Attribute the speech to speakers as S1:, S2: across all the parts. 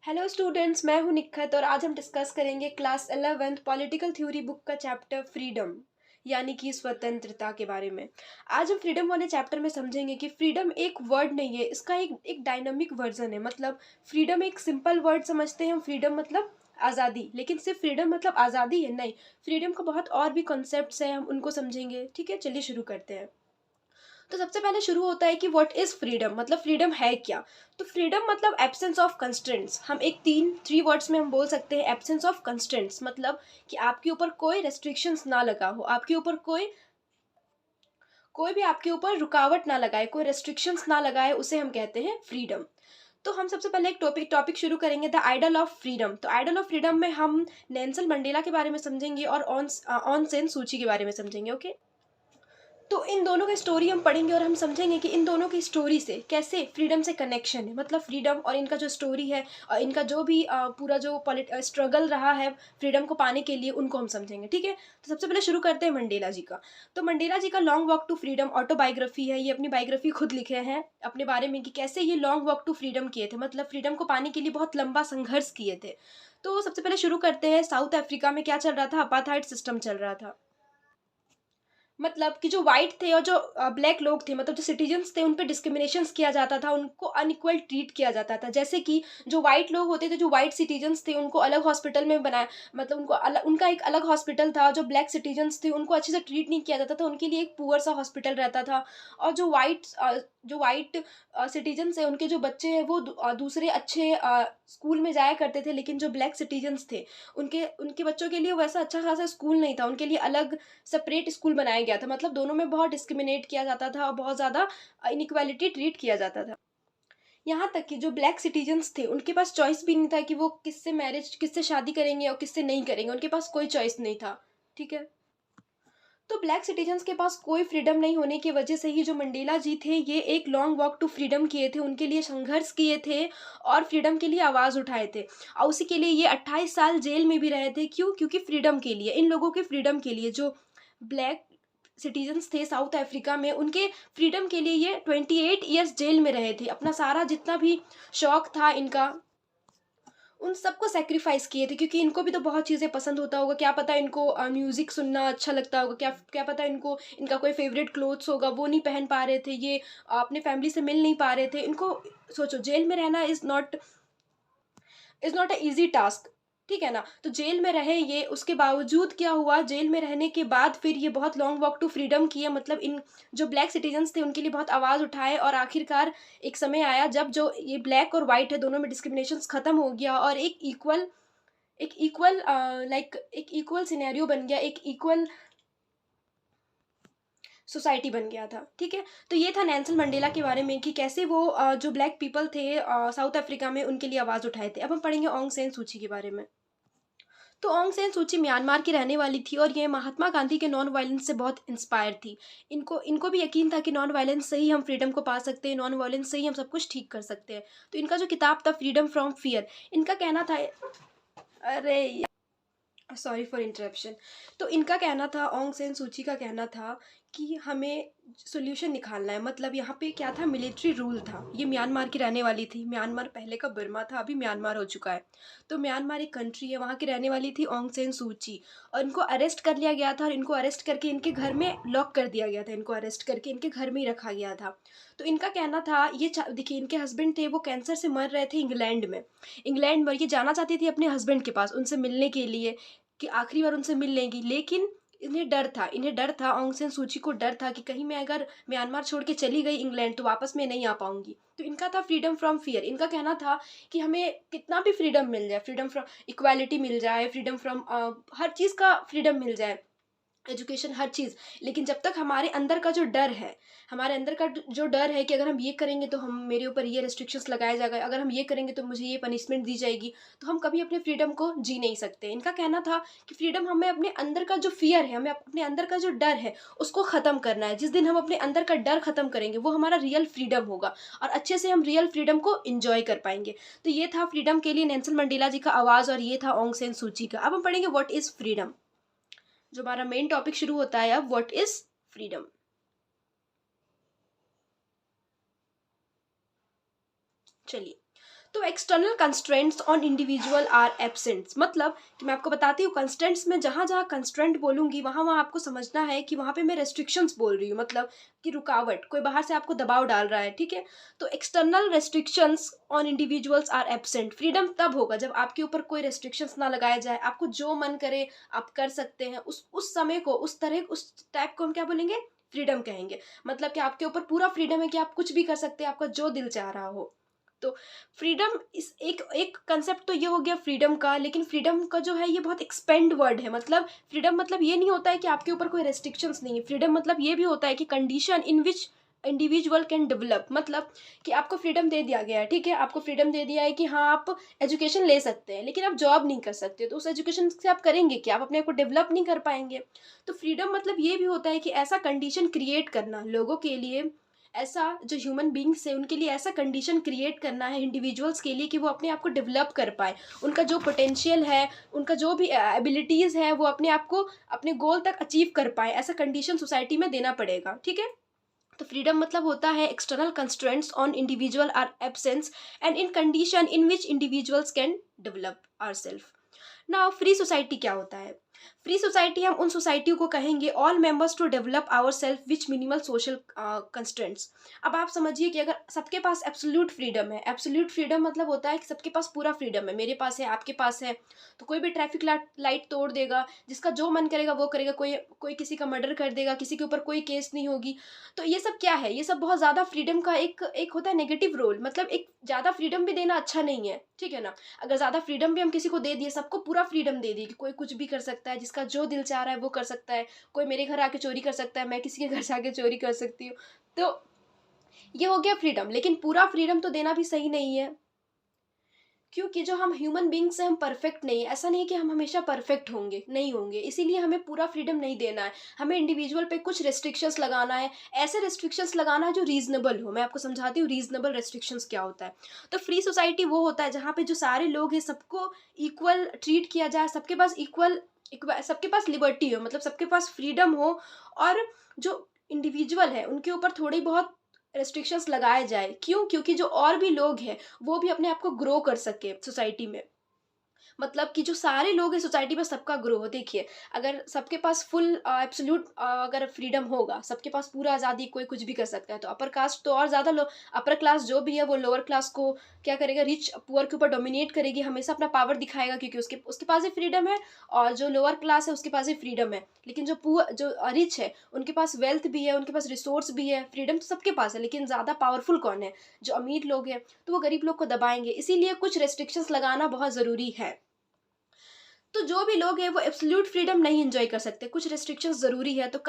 S1: Hello students, मैं हूं निखत और आज हम डिस्कस करेंगे class 11th political theory book का चैप्टर फ्रीडम यानी कि स्वतंत्रता के बारे में। आज हम फ्रीडम वाले चैप्टर में समझेंगे कि फ्रीडम एक वर्ड नहीं है, इसका एक डायनामिक वर्जन है। मतलब फ्रीडम एक सिंपल वर्ड समझते हैं हम, फ्रीडम मतलब आज़ादी, लेकिन सिर्फ फ्रीडम मतलब आज़ादी है नहीं। फ्रीडम का बहुत और भी कॉन्सेप्ट्स हैं, हम उनको समझेंगे। ठीक है, चलिए शुरू करते हैं। तो सबसे पहले शुरू होता है कि व्हाट इज फ्रीडम, मतलब फ्रीडम है क्या। तो फ्रीडम मतलब एब्सेंस ऑफ कंस्ट्रेंट्स। हम एक थ्री वर्ड्स में हम बोल सकते हैं एब्सेंस ऑफ कंस्ट्रेंट्स, मतलब कि आपके ऊपर कोई रेस्ट्रिक्शंस ना लगा हो, आपके ऊपर कोई कोई भी आपके ऊपर रुकावट ना लगाए, कोई रेस्ट्रिक्शंस ना लगाए, उसे हम कहते हैं फ्रीडम। तो हम सबसे पहले एक टॉपिक शुरू करेंगे, द आइडल ऑफ फ्रीडम। तो आइडल ऑफ फ्रीडम में हम नेल्सन मंडेला के बारे में समझेंगे और ऑन सेन सूची के बारे में समझेंगे। ओके, तो इन दोनों की स्टोरी हम पढ़ेंगे और हम समझेंगे कि इन दोनों की स्टोरी से कैसे फ्रीडम से कनेक्शन है। मतलब फ्रीडम और इनका जो स्टोरी है और इनका जो भी पूरा जो स्ट्रगल रहा है फ्रीडम को पाने के लिए, उनको हम समझेंगे। ठीक है, तो सबसे पहले शुरू करते हैं मंडेला जी का। तो मंडेला जी का long walk to freedom autobiography है। ये अपनी बायोग्राफी खुद लिखे हैं अपने बारे में कि कैसे ये लॉन्ग वॉक टू फ्रीडम किए थे, मतलब फ्रीडम को पाने के लिए बहुत लंबा संघर्ष किए थे। तो सबसे पहले शुरू करते हैं, साउथ अफ्रीका में क्या चल रहा था, अपार्थाइड सिस्टम चल रहा था। मतलब कि जो व्हाइट थे और जो ब्लैक लोग थे, मतलब जो सिटीजन्स थे, उन पे डिस्क्रिमिनेशंस किया जाता था, उनको अनइक्वल ट्रीट किया जाता था। जैसे कि जो व्हाइट लोग होते थे, जो व्हाइट सिटीजन्स थे, उनको अलग हॉस्पिटल में बनाया, मतलब उनको अलग, उनका एक अलग हॉस्पिटल था। जो ब्लैक सिटीजन्स थे, उनको अच्छे से ट्रीट नहीं किया जाता था, उनके लिए एक पुअर सा हॉस्पिटल रहता था। और जो व्हाइट सिटीजन्स हैं, उनके जो बच्चे हैं वो दूसरे अच्छे स्कूल में जाया करते थे। लेकिन जो ब्लैक सिटीजन्स थे, उनके उनके बच्चों के लिए वैसा अच्छा खासा स्कूल नहीं था, उनके लिए अलग सेपरेट स्कूल बनाया गया था। मतलब दोनों में बहुत डिस्क्रिमिनेट किया जाता था और बहुत ज़्यादा इनइक्वालिटी ट्रीट किया जाता था। यहाँ तक कि जो ब्लैक सिटीजन्स थे, उनके पास चॉइस भी नहीं था कि वो किससे शादी करेंगे और किससे नहीं करेंगे, उनके पास कोई चॉइस नहीं था। ठीक है, तो ब्लैक सिटीजन्स के पास कोई फ्रीडम नहीं होने की वजह से ही जो मंडेला जी थे, ये एक लॉन्ग वॉक टू फ्रीडम किए थे, उनके लिए संघर्ष किए थे और फ्रीडम के लिए आवाज़ उठाए थे। और उसी के लिए ये 28 साल जेल में भी रहे थे। क्यों? क्योंकि फ्रीडम के लिए, इन लोगों के फ्रीडम के लिए। जो ब्लैक सिटीजन्स थे साउथ अफ्रीका में, उनके फ्रीडम के लिए ये 28 ईयर्स जेल में रहे थे। अपना सारा जितना भी शौक था इनका, उन सबको सैक्रिफाइस किए थे, क्योंकि इनको भी तो बहुत चीज़ें पसंद होता होगा। क्या पता इनको म्यूज़िक सुनना अच्छा लगता होगा, क्या क्या पता इनको इनका कोई फ़ेवरेट क्लोथ्स होगा, वो नहीं पहन पा रहे थे, ये अपने फैमिली से मिल नहीं पा रहे थे। इनको सोचो, जेल में रहना is not a easy task. ठीक है ना? तो जेल में रहे ये, उसके बावजूद क्या हुआ, जेल में रहने के बाद फिर ये बहुत लॉन्ग वॉक टू फ्रीडम किए। मतलब इन जो ब्लैक सिटीजन्स थे, उनके लिए बहुत आवाज़ उठाए और आखिरकार एक समय आया जब जो ये ब्लैक और व्हाइट है, दोनों में डिस्क्रिमिनेशंस खत्म हो गया और एक इक्वल सिनेरियो बन गया, एक इक्वल सोसाइटी बन गया था। ठीक है, तो ये था नेल्सन मंडेला के बारे में कि कैसे वो जो ब्लैक पीपल थे साउथ अफ्रीका में, उनके लिए आवाज़ उठाए थे। अब हम पढ़ेंगे ऑन्ग सैन सूची के बारे में। तो ऑन्ग सैन सूची म्यांमार की रहने वाली थी और ये महात्मा गांधी के नॉन वायलेंस से बहुत इंस्पायर थी। इनको इनको भी यकीन था कि नॉन वायलेंस से ही हम फ्रीडम को पा सकते हैं, नॉन वायलेंस से ही हम सब कुछ ठीक कर सकते हैं। तो इनका जो किताब था फ्रीडम फ्रॉम फियर, इनका कहना था, अरे सॉरी फॉर इंटरप्शन। तो इनका कहना था, ऑन्ग सेन सूची का कहना था कि हमें सॉल्यूशन निकालना है। मतलब यहाँ पे क्या था, मिलिट्री रूल था। ये म्यांमार की रहने वाली थी। म्यांमार पहले का बर्मा था, अभी म्यांमार हो चुका है। तो म्यांमार एक कंट्री है, वहाँ की रहने वाली थी ऑन्ग सेन सूची। और इनको अरेस्ट कर लिया गया था और इनको अरेस्ट करके इनके घर में लॉक कर दिया गया था। इनको अरेस्ट करके इनके घर में ही रखा गया था। तो इनका कहना था, देखिए इनके हस्बैंड थे, वो कैंसर से मर रहे थे इंग्लैंड में ये जाना चाहती थी अपने हस्बैंड के पास उनसे मिलने के लिए, कि आखिरी बार उनसे मिल लेंगी। लेकिन इन्हें डर था, ऑन्ग सैन सूची को डर था कि कहीं मैं अगर म्यांमार छोड़ के चली गई इंग्लैंड, तो वापस मैं नहीं आ पाऊंगी। तो इनका था फ्रीडम फ्रॉम फियर। इनका कहना था कि हमें कितना भी फ्रीडम मिल जाए, फ्रीडम फ्रॉम इक्वालिटी मिल जाए, फ्रीडम फ्रॉम हर चीज़ का फ्रीडम मिल जाए, एजुकेशन, हर चीज़, लेकिन जब तक हमारे अंदर का जो डर है, हमारे अंदर का जो डर है कि अगर हम ये करेंगे तो हम मेरे ऊपर ये रिस्ट्रिक्शंस लगाए जाएगा, अगर हम ये करेंगे तो मुझे ये पनिशमेंट दी जाएगी, तो हम कभी अपने फ्रीडम को जी नहीं सकते। इनका कहना था कि फ्रीडम हमें अपने अंदर का जो फियर है, हमें अपने अंदर का जो डर है, उसको ख़त्म करना है। जिस दिन हम अपने अंदर का डर ख़त्म करेंगे, वो हमारा रियल फ्रीडम होगा और अच्छे से हम रियल फ्रीडम को इंजॉय कर पाएंगे। तो ये था फ्रीडम के लिए नेल्सन मंडेला जी का आवाज़ और ये था ऑन्ग सेन सूची का। अब हम पढ़ेंगे व्हाट इज़ फ्रीडम। जो हमारा मेन टॉपिक शुरू होता है अब, व्हाट इज फ्रीडम। चलिए, तो external constraints on individual are absents, मतलब कि मैं आपको बताती हूँ कंस्ट्रेंट्स में जहाँ जहाँ कंस्ट्रेंट बोलूंगी वहाँ वहाँ आपको समझना है कि वहाँ पे मैं रेस्ट्रिक्शंस बोल रही हूँ, मतलब कि रुकावट, कोई बाहर से आपको दबाव डाल रहा है, ठीक है। तो external restrictions on individuals are absent, freedom तब होगा जब आपके ऊपर कोई रेस्ट्रिक्शंस ना लगाया जाए, आपको जो मन करे आप कर सकते हैं, उस समय को, उस तरह, उस टाइप को हम क्या बोलेंगे, फ्रीडम कहेंगे। मतलब कि आपके ऊपर पूरा फ्रीडम है कि आप कुछ भी कर सकते हैं, आपका जो दिल चाह रहा हो। तो फ्रीडम इस एक एक कंसेप्ट तो ये हो गया फ्रीडम का, लेकिन फ्रीडम का जो है ये बहुत एक्सपेंड वर्ड है। मतलब फ्रीडम मतलब ये नहीं होता है कि आपके ऊपर कोई रेस्ट्रिक्शंस नहीं है, फ्रीडम मतलब ये भी होता है कि condition in which individual can develop, मतलब कि आपको फ्रीडम दे दिया गया है, ठीक है, आपको फ्रीडम दे दिया है कि हाँ आप एजुकेशन ले सकते हैं, लेकिन आप जॉब नहीं कर सकते, तो उस एजुकेशन से आप करेंगे कि आप अपने आप को डेवलप नहीं कर पाएंगे। तो फ्रीडम मतलब ये भी होता है कि ऐसा कंडीशन क्रिएट करना लोगों के लिए, ऐसा जो ह्यूमन बींग्स है उनके लिए ऐसा कंडीशन क्रिएट करना है इंडिविजुअल्स के लिए कि वो अपने आप को डेवलप कर पाए, उनका जो पोटेंशियल है, उनका जो भी एबिलिटीज़ है वो अपने आप को अपने गोल तक अचीव कर पाए, ऐसा कंडीशन सोसाइटी में देना पड़ेगा, ठीक है। तो फ्रीडम मतलब होता है external constraints on individual are absence and in condition in which individuals can develop our self. Now free society क्या होता है? फ्री सोसाइटी हम उन सोसाइटियों को कहेंगे all members to develop our self which minimal social constraints. अब आप समझिए कि अगर सबके पास एब्सोल्यूट फ्रीडम है, एब्सोल्यूट फ्रीडम मतलब होता है कि सबके पास पूरा फ्रीडम है, मेरे पास है, आपके पास है, तो कोई भी ट्रैफिक लाइट तोड़ देगा, जिसका जो मन करेगा वो करेगा, कोई कोई किसी का मर्डर कर देगा, किसी के ऊपर कोई केस नहीं होगी। तो ये सब क्या है, ये सब बहुत ज़्यादा फ्रीडम का एक एक होता है नेगेटिव रोल, मतलब एक ज़्यादा फ्रीडम भी देना अच्छा नहीं है, ठीक है ना। अगर ज़्यादा फ्रीडम भी हम किसी को दे दिए, सबको पूरा फ्रीडम दे दी कि कोई कुछ भी कर सकता है, जिसका जो दिल चाह रहा है वो कर सकता है, कोई मेरे घर आके चोरी कर सकता है, मैं किसी के घर से आके चोरी कर सकती हूँ, तो ये हो गया फ्रीडम। लेकिन पूरा फ्रीडम तो देना भी सही नहीं है, क्योंकि जो हम ह्यूमन बींग्स हैं हम परफेक्ट नहीं है, ऐसा नहीं कि हम हमेशा परफेक्ट होंगे, नहीं होंगे, इसीलिए हमें पूरा फ्रीडम नहीं देना है, हमें इंडिविजुअल पे कुछ रेस्ट्रिक्शंस लगाना है, ऐसे रेस्ट्रिक्शंस लगाना है जो रीजनेबल हो। मैं आपको समझाती हूँ रीजनेबल रेस्ट्रिक्शंस क्या होता है। तो फ्री सोसाइटी वो होता है जहाँ पे जो सारे लोग हैं सबको इक्वल ट्रीट किया जाए, सबके पास इक्वल, सबके पास लिबर्टी हो, मतलब सबके पास फ्रीडम हो, और जो इंडिविजुअल है उनके ऊपर थोड़ी बहुत रेस्ट्रिक्शंस लगाए जाए। क्यों? क्योंकि जो और भी लोग हैं वो भी अपने आप को ग्रो कर सके सोसाइटी में, मतलब कि जो सारे लोग हैं सोसाइटी में सबका ग्रो हो। देखिए, अगर सबके पास फुल एब्सोल्यूट अगर फ्रीडम होगा, सबके पास पूरा आज़ादी, कोई कुछ भी कर सकता है, तो अपर कास्ट तो और ज़्यादा अपर क्लास जो भी है वो लोअर क्लास को क्या करेगा, रिच पुअर के ऊपर डोमिनेट करेगी, हमेशा अपना पावर दिखाएगा, क्योंकि उसके उसके पास ही फ्रीडम है, और जो लोअर क्लास है उसके पास ही फ्रीडम है। लेकिन जो पुअर, जो रिच है, उनके पास वेल्थ भी है, उनके पास रिसोर्स भी है, फ्रीडम तो सबके पास है, लेकिन ज़्यादा पावरफुल कौन है? जो अमीर लोग हैं, तो वो गरीब लोग को दबाएंगे, इसीलिए कुछ रेस्ट्रिक्शंस लगाना बहुत ज़रूरी है। तो जो भी लोग हैं वो एब्सोल्यूट फ्रीडम नहीं एंजॉय कर सकते, कुछ रेस्ट्रिक्शंस ज़रूरी है। तो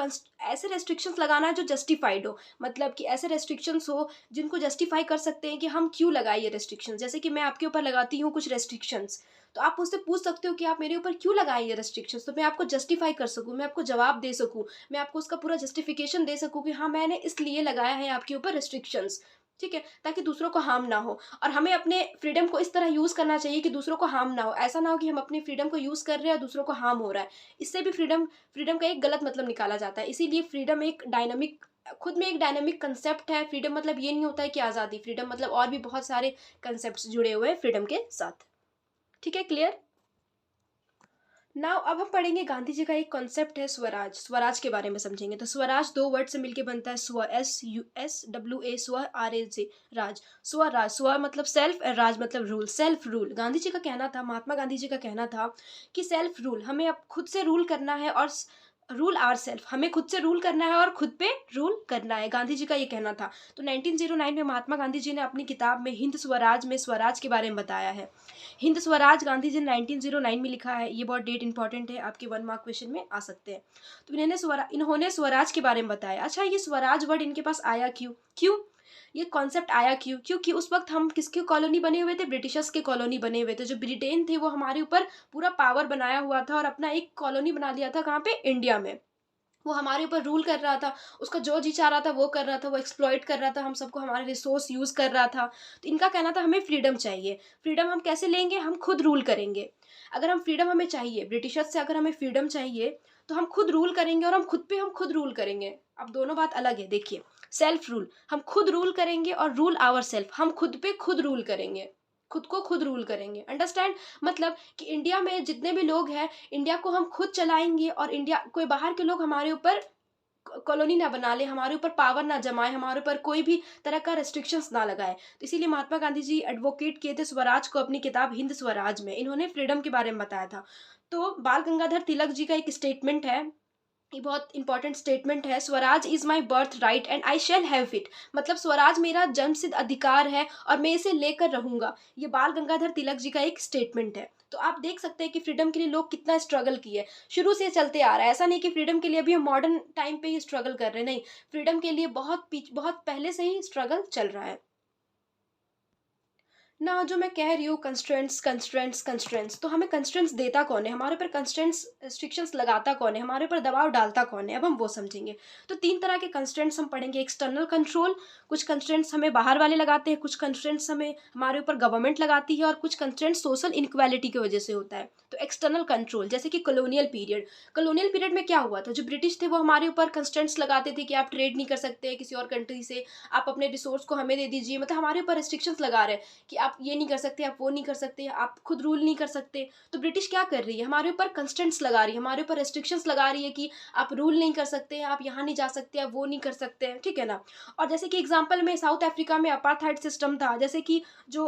S1: ऐसे रेस्ट्रिक्शंस लगाना है जो जस्टिफाइड हो, मतलब कि ऐसे रेस्ट्रिक्शंस हो जिनको जस्टिफाई कर सकते हैं कि हम क्यों लगाए ये रेस्ट्रिक्शंस। जैसे कि मैं आपके ऊपर लगाती हूँ कुछ रेस्ट्रिक्शंस, तो आप मुझसे पूछ सकते हो कि आप मेरे ऊपर क्यों लगाए ये रेस्ट्रिक्शंस, तो मैं आपको जस्टिफाई कर सकूँ, मैं आपको जवाब दे सकूँ, मैं आपको उसका पूरा जस्टिफिकेशन दे सकूँ कि हाँ मैंने इसलिए लगाया है आपके ऊपर रेस्ट्रिक्शंस, ठीक है, ताकि दूसरों को हार्म ना हो। और हमें अपने फ्रीडम को इस तरह यूज़ करना चाहिए कि दूसरों को हार्म ना हो। ऐसा ना हो कि हम अपनी फ्रीडम को यूज़ कर रहे हैं और दूसरों को हार्म हो रहा है। इससे भी फ्रीडम फ्रीडम का एक गलत मतलब निकाला जाता है। इसीलिए फ्रीडम एक डायनामिक, खुद में एक डायनामिक कंसेप्ट है। फ्रीडम मतलब ये नहीं होता है कि आज़ादी, फ्रीडम मतलब और भी बहुत सारे कंसेप्ट्स जुड़े हुए हैं फ्रीडम के साथ। ठीक है, क्लियर? नाउ अब हम पढ़ेंगे गांधी जी का एक कॉन्सेप्ट है स्वराज। स्वराज के बारे में समझेंगे। तो स्वराज दो वर्ड से मिलके बनता है स्व, SUSWA, स्व RAJ, राज। स्वराज, स्व मतलब सेल्फ और राज मतलब rule, self rule. Gandhi ji का कहना था, महात्मा गांधी जी का कहना था कि सेल्फ रूल, हमें अब खुद से रूल करना है, और रूल आर सेल्फ, हमें खुद से रूल करना है और खुद पे रूल करना है। गांधी जी का ये कहना था। तो 1909 में महात्मा गांधी जी ने अपनी किताब में हिंद स्वराज में स्वराज के बारे में बताया है। हिंद स्वराज गांधी जी ने 1909 में लिखा है। ये बहुत डेट इंपॉर्टेंट है, आपके 1 मार्क क्वेश्चन में आ सकते हैं। तो इन्होंने स्वराज के बारे में बताया। अच्छा, ये स्वराज वर्ड इनके पास आया क्यों? क्यों ये कॉन्सेप्ट आया क्यों? क्योंकि उस वक्त हम किसके कॉलोनी बने हुए थे? ब्रिटिशर्स के कॉलोनी बने हुए थे। जो ब्रिटेन थे वो हमारे ऊपर पूरा पावर बनाया हुआ था और अपना एक कॉलोनी बना लिया था। कहाँ पे? इंडिया में। वो हमारे ऊपर रूल कर रहा था, उसका जो जी चाह रहा था वो कर रहा था, वो एक्सप्लॉइट कर रहा था, हम सबको हमारे रिसोर्स यूज़ कर रहा था। तो इनका कहना था हमें फ्रीडम चाहिए। फ्रीडम हम कैसे लेंगे? हम खुद रूल करेंगे। अगर हम फ्रीडम हमें चाहिए, ब्रिटिशर्स से अगर हमें फ्रीडम चाहिए, तो हम खुद रूल करेंगे, और हम खुद पे हम खुद रूल करेंगे। अब दोनों बात अलग है। देखिए, सेल्फ रूल, हम खुद रूल करेंगे, और रूल आवर सेल्फ, हम खुद पे खुद रूल करेंगे। खुद को खुद रूल करेंगे। अंडरस्टैंड? मतलब कि इंडिया में जितने भी लोग हैं, इंडिया को हम खुद चलाएंगे और इंडिया कोई बाहर के लोग हमारे ऊपर कॉलोनी ना बना ले, हमारे ऊपर पावर ना जमाए, हमारे ऊपर कोई भी तरह का रेस्ट्रिक्शंस ना लगाए। तो इसीलिए महात्मा गांधी जी एडवोकेट किए थे स्वराज को अपनी किताब हिंद स्वराज में। इन्होंने फ्रीडम के बारे में बताया था। तो बाल गंगाधर तिलक जी का एक स्टेटमेंट है, ये बहुत इंपॉर्टेंट स्टेटमेंट है, Swaraj is my birth right and I shall have it. मतलब स्वराज मेरा जन्मसिद्ध अधिकार है और मैं इसे लेकर रहूंगा। ये बाल गंगाधर तिलक जी का एक स्टेटमेंट है। तो आप देख सकते हैं कि फ्रीडम के लिए लोग कितना स्ट्रगल किए, शुरू से चलते आ रहा है। ऐसा नहीं कि फ्रीडम के लिए अभी हम मॉडर्न टाइम पे ही स्ट्रगल कर रहे हैं, नहीं, फ्रीडम के लिए बहुत पहले से ही स्ट्रगल चल रहा है ना। जो मैं कह रही हूँ कंस्ट्रेंट्स कंस्ट्रेंट्स कंस्ट्रेंट्स, तो हमें कंस्ट्रेंट्स देता कौन है, हमारे ऊपर कंस्ट्रेंट्स रिस्ट्रिक्शंस लगाता कौन है, हमारे ऊपर दबाव डालता कौन है, अब हम वो समझेंगे। तो 3 तरह के कंस्ट्रेंट्स हम पढ़ेंगे। एक्सटर्नल कंट्रोल, कुछ कंस्ट्रेंट्स हमें बाहर वाले लगाते हैं, कुछ कंस्ट्रेंट्स हमें हमारे ऊपर गवर्नमेंट लगाती है, और कुछ कंस्ट्रेंट्स सोशल इनक्वालिटी की वजह से होता है। तो एक्सटर्नल कंट्रोल जैसे कि कॉलोनियल पीरियड, कॉलोनियल पीरियड में क्या हुआ था, जो ब्रिटिश थे वो हमारे ऊपर कंस्ट्रेंट्स लगाते थे कि आप ट्रेड नहीं कर सकते किसी और कंट्री से, आप अपने रिसोर्स को हमें दे दीजिए, मतलब हमारे ऊपर रिस्ट्रिक्शंस लगा रहे हैं कि आप ये नहीं कर सकते, आप वो नहीं कर सकते, आप खुद रूल नहीं कर सकते। तो ब्रिटिश क्या कर रही है, हमारे ऊपर कंस्टेंट्स लगा रही है, हमारे ऊपर रेस्ट्रिक्शंस लगा रही है कि आप रूल नहीं कर सकते, आप यहाँ नहीं जा सकते, आप वो नहीं कर सकते, ठीक है ना। और जैसे कि एग्जाम्पल में साउथ अफ्रीका में अपार्थाइड सिस्टम था, जैसे कि जो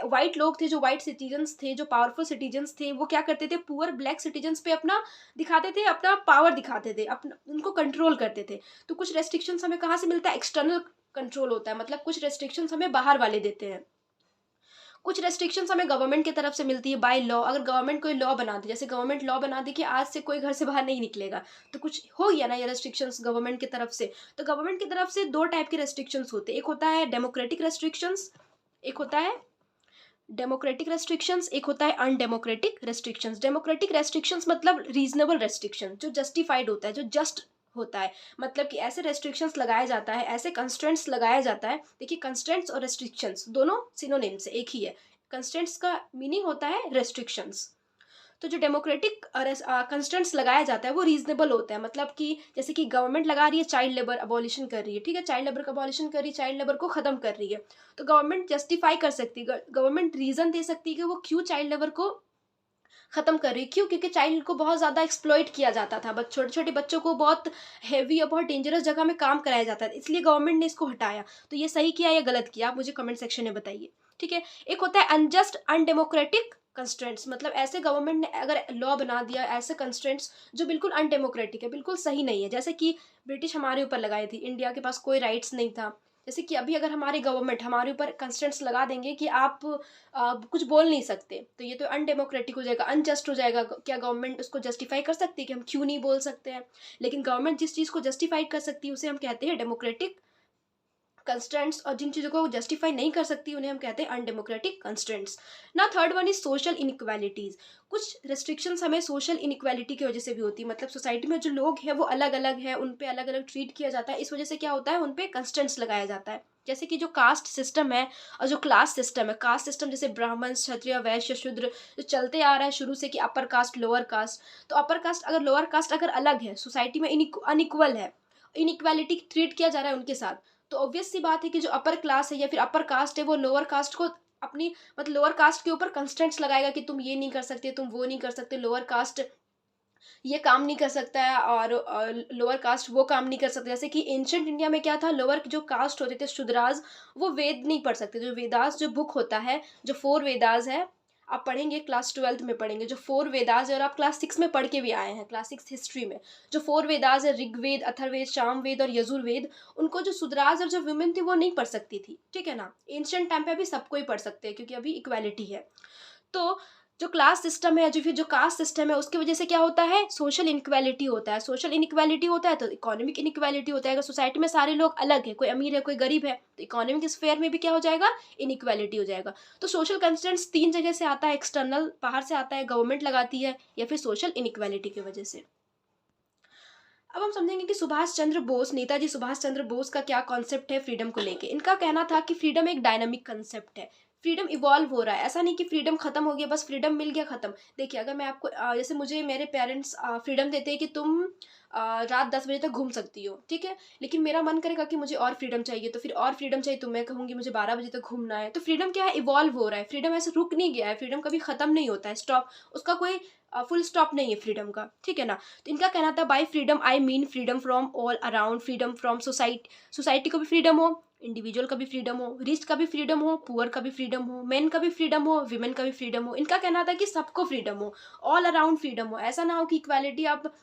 S1: वाइट लोग थे, जो वाइट सिटीजन्स थे, जो पावरफुल सिटीजन्स थे, वो क्या करते थे, पुअर ब्लैक सिटीजन्स पे अपना दिखाते थे, अपना पावर दिखाते थे, अपना उनको कंट्रोल करते थे। तो कुछ रेस्ट्रिक्शंस हमें कहाँ से मिलता है, एक्सटर्नल कंट्रोल होता है, मतलब कुछ रेस्ट्रिक्शंस हमें बाहर वाले देते हैं। कुछ रेस्ट्रिक्शंस हमें गवर्नमेंट की तरफ से मिलती है बाय लॉ। अगर गवर्नमेंट कोई लॉ बना दे, जैसे गवर्नमेंट लॉ बना दे कि आज से कोई घर से बाहर नहीं निकलेगा, तो कुछ हो गया ना ये रेस्ट्रिक्शंस गवर्नमेंट की तरफ से। तो गवर्नमेंट की तरफ से 2 टाइप के रेस्ट्रिक्शंस होते हैं, एक होता है डेमोक्रेटिक रेस्ट्रिक्शंस, एक होता है डेमोक्रेटिक रेस्ट्रिक्शंस, एक होता है अनडेमोक्रेटिक रेस्ट्रिक्शंस। डेमोक्रेटिक रेस्ट्रिक्शंस मतलब रीजनेबल रेस्ट्रिक्शन, जो जस्टिफाइड होता है, जो जस्ट होता है, मतलब कि ऐसे रेस्ट्रिक्शंस लगाया जाता है, ऐसे कंस्ट्रेंट्स लगाया जाता है। देखिए कंस्ट्रेंट्स और रेस्ट्रिक्शंस दोनों सिनोनिम्स एक ही है। कंस्ट्रेंट्स का मीनिंग होता है रेस्ट्रिक्शंस। तो जो डेमोक्रेटिक कंस्टेंट्स लगाया जाता है वो रीजनेबल होता है, मतलब कि जैसे कि गवर्नमेंट लगा रही है चाइल्ड लेबर अबॉलिशन कर रही है, ठीक है, चाइल्ड लेबर का अबॉलिशन कर रही है, चाइल्ड लेबर को खत्म कर रही है। तो गवर्नमेंट जस्टिफाई कर सकती है, गवर्नमेंट रीजन दे सकती है कि वो क्यों चाइल्ड लेबर को खत्म कर रही है। क्यों? क्योंकि चाइल्ड को बहुत ज़्यादा एक्सप्लॉइट किया जाता था, छोटे छोटे बच्चों को बहुत हैवी और बहुत डेंजरस जगह में काम कराया जाता था, इसलिए गवर्नमेंट ने इसको हटाया। तो ये सही किया या गलत किया, आप मुझे कमेंट सेक्शन में बताइए, ठीक है। एक होता है अनजस्ट अनडेमोक्रेटिक कंस्ट्रेंट्स, मतलब ऐसे गवर्नमेंट ने अगर लॉ बना दिया, ऐसे कंस्ट्रेंट्स जो बिल्कुल अनडेमोक्रेटिक है, बिल्कुल सही नहीं है, जैसे कि ब्रिटिश हमारे ऊपर लगाई थी, इंडिया के पास कोई राइट्स नहीं था। जैसे कि अभी अगर हमारी गवर्नमेंट हमारे ऊपर कंस्ट्रेंट्स लगा देंगे कि आप कुछ बोल नहीं सकते, तो ये तो अनडेमोक्रेटिक हो जाएगा, अनजस्ट हो जाएगा। क्या गवर्नमेंट उसको जस्टिफाई कर सकती है कि हम क्यों नहीं बोल सकते हैं? लेकिन गवर्नमेंट जिस चीज़ को जस्टिफाई कर सकती है उसे हम कहते हैं डेमोक्रेटिक कंस्ट्रेंट्स, और जिन चीज़ों को जस्टिफाई नहीं कर सकती उन्हें हम कहते हैं अनडेमोक्रेटिक कंस्ट्रेंट्स ना। Third one is social inequalities. कुछ रेस्ट्रिक्शंस हमें सोशल इनइक्वालिटी की वजह से भी होती है, मतलब सोसाइटी में जो लोग हैं वो अलग अलग हैं, उन पे अलग अलग ट्रीट किया जाता है, इस वजह से क्या होता है, उन पे कंस्ट्रेंट्स लगाया जाता है। जैसे कि जो कास्ट सिस्टम है और जो क्लास सिस्टम है, कास्ट सिस्टम जैसे ब्राह्मण क्षत्रिय वैश्य शूद्र जो चलते आ रहा है शुरू से कि अपर कास्ट लोअर कास्ट, तो अपर कास्ट अगर लोअर कास्ट अगर अलग है, सोसाइटी में अनइक्वल है, इनइक्वालिटी ट्रीट किया जा रहा है उनके साथ, तो ऑब्वियस सी बात है कि जो अपर क्लास है या फिर अपर कास्ट है वो लोअर कास्ट को अपनी मतलब लोअर कास्ट के ऊपर कंस्टेंट्स लगाएगा कि तुम ये नहीं कर सकते, तुम वो नहीं कर सकते, लोअर कास्ट ये काम नहीं कर सकता है और लोअर कास्ट वो काम नहीं कर सकता। जैसे कि एंशंट इंडिया में क्या था, लोअर जो कास्ट होते थे शूद्राज, वो वेद नहीं पढ़ सकते। जो वेदास जो बुक होता है, जो 4 वेदास है, आप पढ़ेंगे क्लास 12 में पढ़ेंगे, जो 4 वेदास है, और आप क्लास 6 में पढ़ के भी आए हैं, क्लास 6 हिस्ट्री में। जो 4 वेदास है, ऋग्वेद, अथर्ववेद, सामवेद और यजुर्वेद, उनको जो शूद्राज और जो वुमेन थी वो नहीं पढ़ सकती थी, ठीक है ना। एंशंट टाइम पे अभी सबको ही पढ़ सकते हैं क्योंकि अभी इक्वालिटी है। तो जो क्लास सिस्टम है, जो फिर जो कास्ट सिस्टम है, उसकी वजह से क्या होता है, सोशल इनक्वालिटी होता है। सोशल इनक्वालिटी होता है तो इकोनॉमिक इनक्वालिटी होता है। अगर सोसाइटी में सारे लोग अलग है, कोई अमीर है कोई गरीब है, तो इकोनॉमिक स्फेयर में भी क्या हो जाएगा, इनक्वालिटी हो जाएगा। तो सोशल कंस्ट्रेंट्स 3 जगह से आता है, एक्सटर्नल बाहर से आता है, गवर्नमेंट लगाती है, या फिर सोशल इनक्वालिटी की वजह से। अब हम समझेंगे कि सुभाष चंद्र बोस, नेताजी सुभाष चंद्र बोस का क्या कॉन्सेप्ट है फ्रीडम को लेके। इनका कहना था कि फ्रीडम एक डायनामिक कंसेप्ट है। फ्रीडम इवॉल्व हो रहा है, ऐसा नहीं कि फ्रीडम खत्म हो गया, बस फ्रीडम मिल गया खत्म। देखिए, अगर मैं आपको जैसे मुझे मेरे पेरेंट्स फ्रीडम देते हैं कि तुम रात 10 बजे तक घूम सकती हो, ठीक है, लेकिन मेरा मन करेगा कि मुझे और फ्रीडम चाहिए, तो फिर और फ्रीडम चाहिए, तो मैं कहूँगी मुझे 12 बजे तक घूमना है। तो फ्रीडम क्या है, इवॉल्व हो रहा है, फ्रीडम ऐसे रुक नहीं गया है, फ्रीडम कभी खत्म नहीं होता है, स्टॉप उसका कोई फुल स्टॉप नहीं है फ्रीडम का, ठीक है ना। तो इनका कहना था, by freedom I mean freedom from all around, freedom from society को भी फ्रीडम हो, इंडिविजुअल का भी फ्रीडम हो, रिच का भी फ्रीडम हो, पुअर का भी फ्रीडम हो, मेन का भी फ्रीडम हो, वीमेन का भी फ्रीडम हो। इनका कहना था कि सबको फ्रीडम हो, ऑल अराउंड फ्रीडम हो। ऐसा ना हो कि इक्वालिटी आप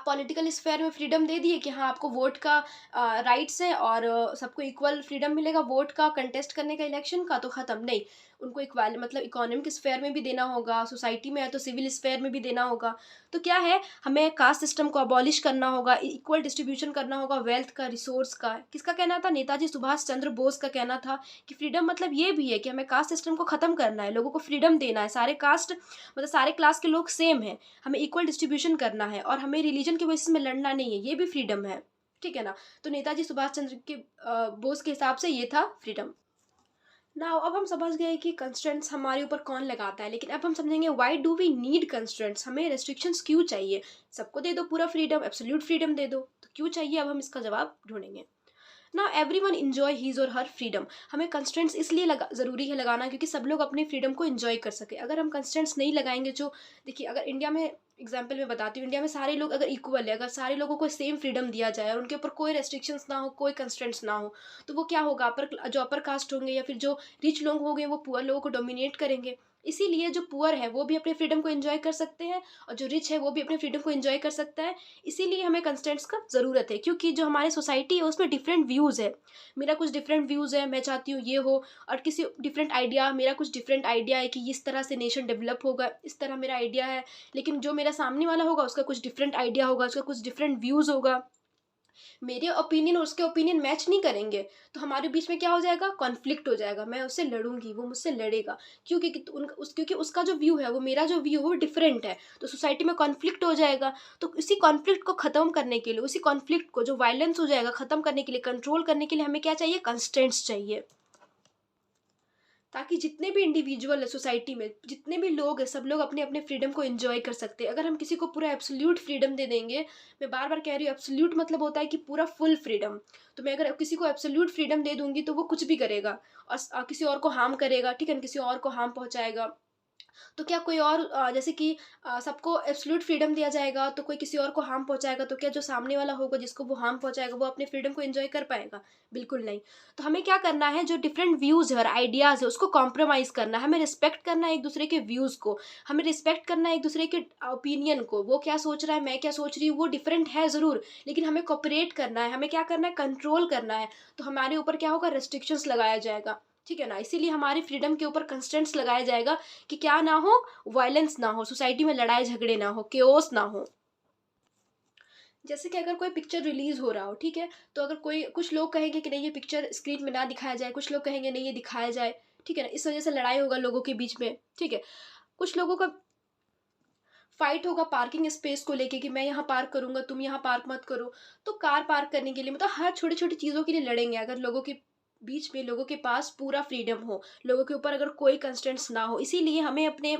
S1: पॉलिटिकल स्फेयर में फ्रीडम दे दिए कि हाँ आपको वोट का राइट्स है और सबको इक्वल फ्रीडम मिलेगा वोट का, कंटेस्ट करने का, इलेक्शन का, तो ख़त्म नहीं। उनको इक्वाल मतलब इकोनॉमिक स्फेयर में भी देना होगा, सोसाइटी में है तो सिविल स्फेयर में भी देना होगा। तो क्या है, हमें कास्ट सिस्टम को अबॉलिश करना होगा, इक्वल डिस्ट्रीब्यूशन करना होगा वेल्थ का, रिसोर्स का। किसका कहना था, नेताजी सुभाष चंद्र बोस का कहना था कि फ्रीडम मतलब ये भी है कि हमें कास्ट सिस्टम को ख़त्म करना है, लोगों को फ्रीडम देना है, सारे कास्ट मतलब सारे क्लास के लोग सेम हैं, हमें इक्वल डिस्ट्रीब्यूशन करना है और हमें रिलीजन के बेसिस में लड़ना नहीं है, ये भी फ्रीडम है, ठीक है ना। तो नेताजी सुभाष चंद्र के बोस के हिसाब से ये था फ्रीडम। नाउ अब हम समझ गए कि कंस्ट्रेंट्स हमारे ऊपर कौन लगाता है, लेकिन अब हम समझेंगे why do we need constraints, हमें रेस्ट्रिक्शंस क्यों चाहिए। सबको दे दो पूरा फ्रीडम, एब्सोल्यूट फ्रीडम दे दो, तो क्यों चाहिए, अब हम इसका जवाब ढूंढेंगे। ना एवरी वन इन्जॉय हीज और हर फ्रीडम, हमें कंस्टेंट्स इसलिए ज़रूरी है लगाना क्योंकि सब लोग अपने फ्रीडम को इन्जॉय कर सके। अगर हम कंस्टेंट्स नहीं लगाएंगे, जो देखिए अगर इंडिया में एग्जाम्पल मैं बताती हूँ, इंडिया में सारे लोग अगर इक्वल है, अगर सारे लोगों को सेम फ्रीडम दिया जाए और उनके ऊपर कोई रेस्ट्रिक्शंस ना हो, कोई कंस्टेंट्स ना हो, तो वो क्या होगा, जो अपर कास्ट होंगे या फिर जो रिच लोग होंगे वो पुअर लोगों को डोमिनेट करेंगे। इसीलिए जो पुअर है वो भी अपने फ्रीडम को एंजॉय कर सकते हैं और जो रिच है वो भी अपने फ्रीडम को एंजॉय कर सकता है। इसीलिए हमें कंस्टेंट्स का ज़रूरत है, क्योंकि जो हमारी सोसाइटी है उसमें डिफरेंट व्यूज़ है। मेरा कुछ डिफरेंट व्यूज़ है, मैं चाहती हूँ ये हो, और किसी डिफरेंट आइडिया, मेरा कुछ डिफरेंट आइडिया है कि इस तरह से नेशन डेवलप होगा, इस तरह मेरा आइडिया है, लेकिन जो मेरा सामने वाला होगा उसका कुछ डिफरेंट आइडिया होगा, उसका कुछ डिफरेंट व्यूज़ होगा, मेरे ओपिनियन और उसके ओपिनियन मैच नहीं करेंगे, तो हमारे बीच में क्या हो जाएगा, कॉन्फ्लिक्ट हो जाएगा, मैं उससे लड़ूंगी, वो मुझसे लड़ेगा, क्योंकि क्योंकि उसका जो व्यू है वो मेरा जो व्यू है वो डिफरेंट है, तो सोसाइटी में कॉन्फ्लिक्ट हो जाएगा। तो इसी कॉन्फ्लिक्ट को ख़त्म करने के लिए, उसी कॉन्फ्लिक्ट को जो वायलेंस हो जाएगा ख़त्म करने के लिए, कंट्रोल करने के लिए हमें क्या चाहिए, कंस्टेंट्स चाहिए, ताकि जितने भी इंडिविजुअल है सोसाइटी में, जितने भी लोग हैं, सब लोग अपने अपने फ्रीडम को एंजॉय कर सकते हैं। अगर हम किसी को पूरा एब्सोल्यूट फ्रीडम दे देंगे, मैं बार बार कह रही हूँ एब्सोल्यूट मतलब होता है कि पूरा फुल फ्रीडम, तो मैं अगर किसी को एब्सोल्यूट फ्रीडम दे दूंगी तो वो कुछ भी करेगा और किसी और को हार्म करेगा, ठीक है ना, किसी और को हार्म पहुंचाएगा। तो क्या कोई और जैसे कि सबको एब्सोल्यूट फ्रीडम दिया जाएगा तो कोई किसी और को हार्म पहुंचाएगा, तो क्या जो सामने वाला होगा जिसको वो हार्म पहुंचाएगा वो अपने फ्रीडम को एंजॉय कर पाएगा, बिल्कुल नहीं। तो हमें क्या करना है, जो डिफरेंट व्यूज़ है और आइडियाज़ है उसको कॉम्प्रोमाइज़ करना है, हमें रिस्पेक्ट करना है एक दूसरे के व्यूज़ को, हमें रिस्पेक्ट करना है एक दूसरे के ओपिनियन को, वो क्या सोच रहा है, मैं क्या सोच रही हूँ, वो डिफरेंट है ज़रूर, लेकिन हमें कोऑपरेट करना है, हमें क्या करना है, कंट्रोल करना है। तो हमारे ऊपर क्या होगा, रेस्ट्रिक्शंस लगाया जाएगा, ठीक है ना, इसीलिए हमारी फ्रीडम के ऊपर कंस्टेंट्स लगाया जाएगा कि क्या ना हो, वायलेंस ना हो, सोसाइटी में लड़ाई झगड़े ना हो, केओस ना हो। जैसे कि अगर कोई पिक्चर रिलीज हो रहा हो, ठीक है, तो अगर कोई कुछ लोग कहेंगे कि नहीं ये पिक्चर स्क्रीन में ना दिखाया जाए, कुछ लोग कहेंगे नहीं ये दिखाया जाए, ठीक है ना, इस वजह से लड़ाई होगा लोगों के बीच में, ठीक है। कुछ लोगों का फाइट होगा पार्किंग स्पेस को लेके कि मैं यहाँ पार्क करूंगा, तुम यहाँ पार्क मत करो। तो कार पार्क करने के लिए, मतलब हर छोटी छोटी चीज़ों के लिए लड़ेंगे, अगर लोगों के बीच में, लोगों के पास पूरा फ्रीडम हो, लोगों के ऊपर अगर कोई कंस्ट्रेंट्स ना हो। इसीलिए हमें अपने,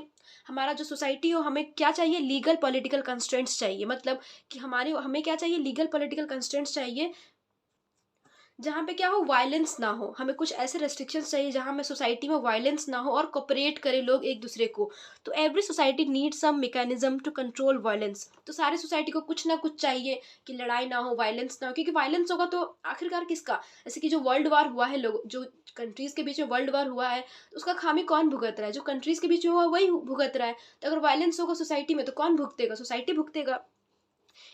S1: हमारा जो सोसाइटी हो, हमें क्या चाहिए, लीगल पॉलिटिकल कंस्ट्रेंट्स चाहिए, मतलब कि हमारे हमें क्या चाहिए, लीगल पॉलिटिकल कंस्ट्रेंट्स चाहिए, जहाँ पे क्या हो, वायलेंस ना हो। हमें कुछ ऐसे रेस्ट्रिक्शंस चाहिए जहाँ में सोसाइटी में वायलेंस ना हो और कोऑपरेट करें लोग एक दूसरे को। तो every society need some mechanism to control violence, तो सारे सोसाइटी को कुछ ना कुछ चाहिए कि लड़ाई ना हो, वायलेंस ना हो, क्योंकि वायलेंस होगा तो आखिरकार किसका, जैसे कि जो वर्ल्ड वार हुआ है, लोग जो कंट्रीज के बीच में वर्ल्ड वार हुआ है, तो उसका खामी कौन भुगत रहा है, जो कंट्रीज के बीच में हुआ वही भुगत रहा है। तो अगर वायलेंस होगा सोसाइटी में तो कौन भुगतेगा, सोसाइटी भुगतेगा।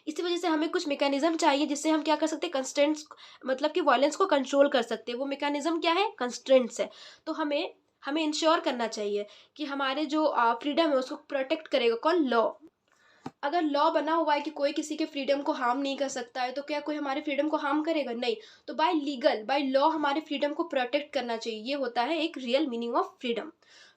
S1: इसी वजह से हमें कुछ मैकेनिज्म चाहिए जिससे हम क्या कर सकते हैं, कंस्ट्रेंट्स, मतलब कि वायलेंस को कंट्रोल कर सकते हैं। वो मैकेनिज्म क्या है, कंस्ट्रेंट्स है। तो हमें हमें इंश्योर करना चाहिए कि हमारे जो फ्रीडम है उसको प्रोटेक्ट करेगा कौन, लॉ। अगर लॉ बना हुआ है कि कोई किसी के फ्रीडम को हार्म नहीं कर सकता है, तो क्या कोई हमारे फ्रीडम को हार्म करेगा, नहीं। तो बाय लीगल, बाय लॉ हमारे फ्रीडम को प्रोटेक्ट करना चाहिए, ये होता है एक रियल मीनिंग ऑफ फ्रीडम।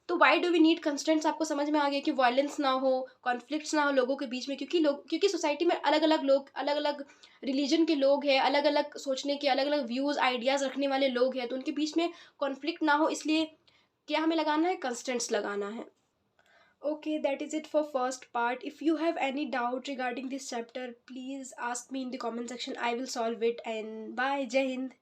S1: तो why do we need constants, आपको समझ में आ गया कि वायलेंस ना हो, कॉन्फ्लिक्ट्स ना हो लोगों के बीच में, क्योंकि सोसाइटी में अलग अलग लोग, अलग अलग रिलीजन के लोग हैं, अलग अलग सोचने के, अलग अलग व्यूज़ आइडियाज़ रखने वाले लोग हैं, तो उनके बीच में कॉन्फ्लिक्ट ना हो, इसलिए क्या हमें लगाना है? कंस्टेंट्स लगाना है। Okay, that is it for first part. If you have any doubt regarding this chapter, please ask me in the comment section. I will solve it. And bye. Jai Hind.